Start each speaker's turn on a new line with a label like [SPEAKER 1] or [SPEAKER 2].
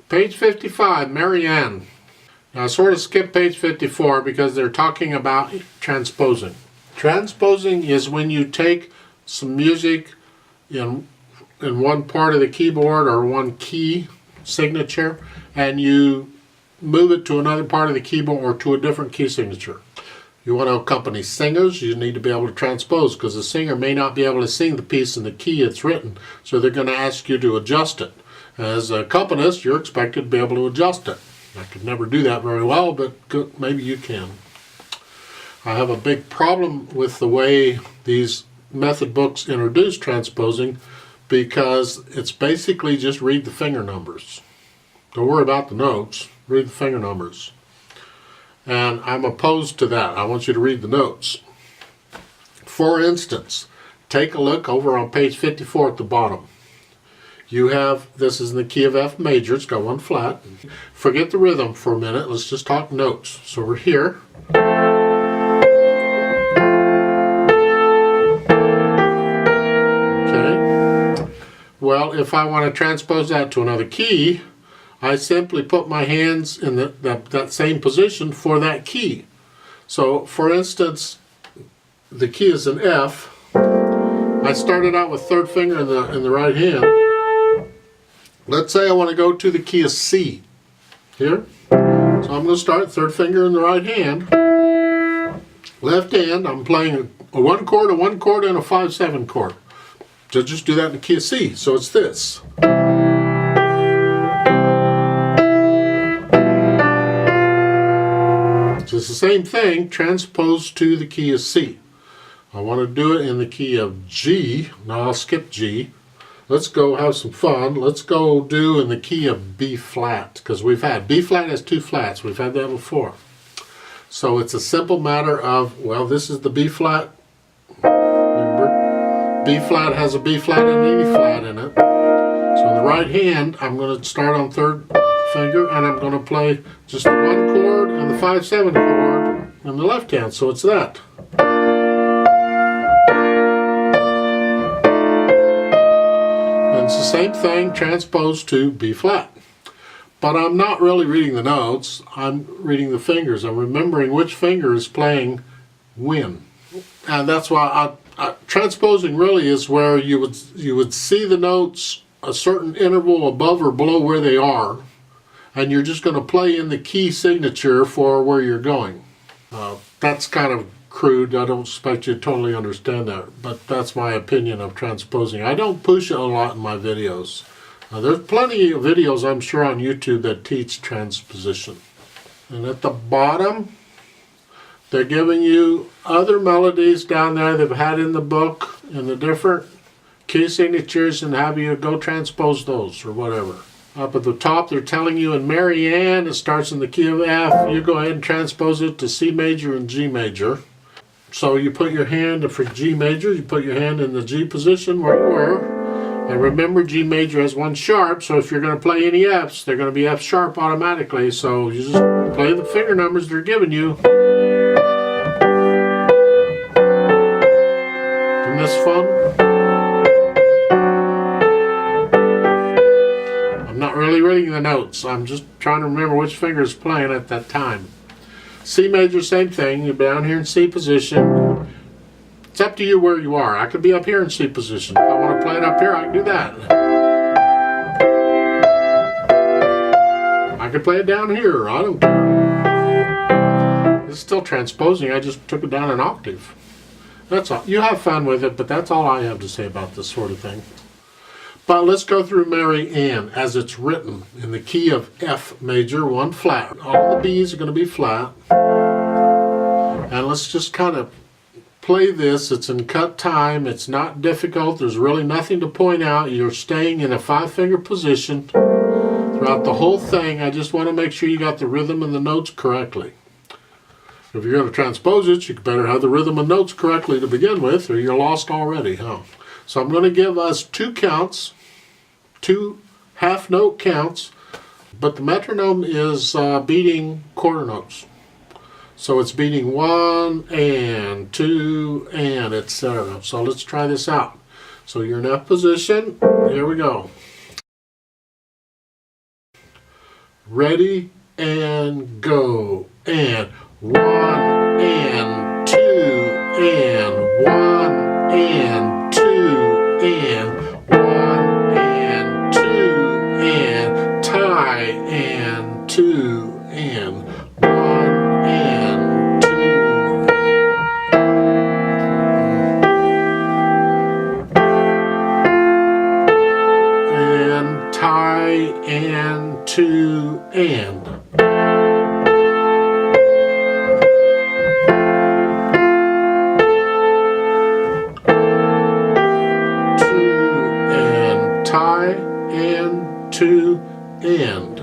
[SPEAKER 1] Page 55, Marianne. Now I sort of skipped page 54 because they're talking about transposing. Transposing is when you take some music in one part of the keyboard or one key signature and you move it to another part of the keyboard or to a different key signature. You want to accompany singers, you need to be able to transpose because the singer may not be able to sing the piece in the key it's written, so they're going to ask you to adjust it. As an accompanist, you're expected to be able to adjust it. I could never do that very well, but maybe you can. I have a big problem with the way these method books introduce transposing because it's basically just read the finger numbers. Don't worry about the notes, read the finger numbers. And I'm opposed to that. I want you to read the notes. For instance, take a look over on page 54 at the bottom. You have, this is in the key of F major, it's got one flat. Forget the rhythm for a minute, let's just talk notes. So we're here. Okay. Well, if I want to transpose that to another key, I simply put my hands in that same position for that key. So, for instance, the key is an F. I started out with third finger in the right hand. Let's say I want to go to the key of C. Here. So I'm going to start third finger in the right hand. Left hand, I'm playing a 1 chord, a 1 chord, and a 5/7 chord. So just do that in the key of C. So it's this. So it's the same thing, transposed to the key of C. I want to do it in the key of G. Now I'll skip G. Let's go have some fun. Let's go do in the key of B flat, because we've had B flat has 2 flats. We've had that before. So it's a simple matter of, well, this is the B flat. Remember, B flat has a B flat and an E flat in it. So in the right hand, I'm going to start on third finger and I'm going to play just the 1 chord and the 5/7 chord in the left hand. So it's that. It's the same thing transposed to B flat. But I'm not really reading the notes, I'm reading the fingers. I'm remembering which finger is playing when. And that's why transposing really is where you would see the notes a certain interval above or below where they are, and you're just going to play in the key signature for where you're going. That's kind of crude. I don't expect you to totally understand that, but that's my opinion of transposing. I don't push it a lot in my videos. There's plenty of videos, I'm sure, on YouTube that teach transposition. And at the bottom, they're giving you other melodies down there they've had in the book in the different key signatures and have you go transpose those or whatever. Up at the top, they're telling you in Marianne, it starts in the key of F. You go ahead and transpose it to C major and G major. So you put your hand, for G major, you put your hand in the G position where you were. And remember, G major has 1 sharp, so if you're going to play any Fs, they're going to be F sharp automatically. So you just play the finger numbers they're giving you. Isn't this fun? I'm not really reading the notes. I'm just trying to remember which finger is playing at that time. C major, same thing. You're down here in C position. It's up to you where you are. I could be up here in C position. If I want to play it up here, I can do that. I could play it down here. I don't care. It's still transposing. I just took it down an octave. That's all. You have fun with it, but that's all I have to say about this sort of thing. But let's go through Marianne as it's written in the key of F major, 1 flat. All the B's are going to be flat. And let's just kind of play this. It's in cut time. It's not difficult. There's really nothing to point out. You're staying in a 5-finger position throughout the whole thing. I just want to make sure you got the rhythm and the notes correctly. If you're going to transpose it, you better have the rhythm and notes correctly to begin with, or you're lost already, huh? So I'm going to give us 2 counts, 2 half-note counts, but the metronome is beating quarter notes. So it's beating 1 and 2 and etc. So let's try this out. So you're in F position. Here we go. Ready and go. And 1 and 2 and 1 and 2 and 1 and 2 and tie and 2 and 1 and 2 and tie and 2 and tie and 2 and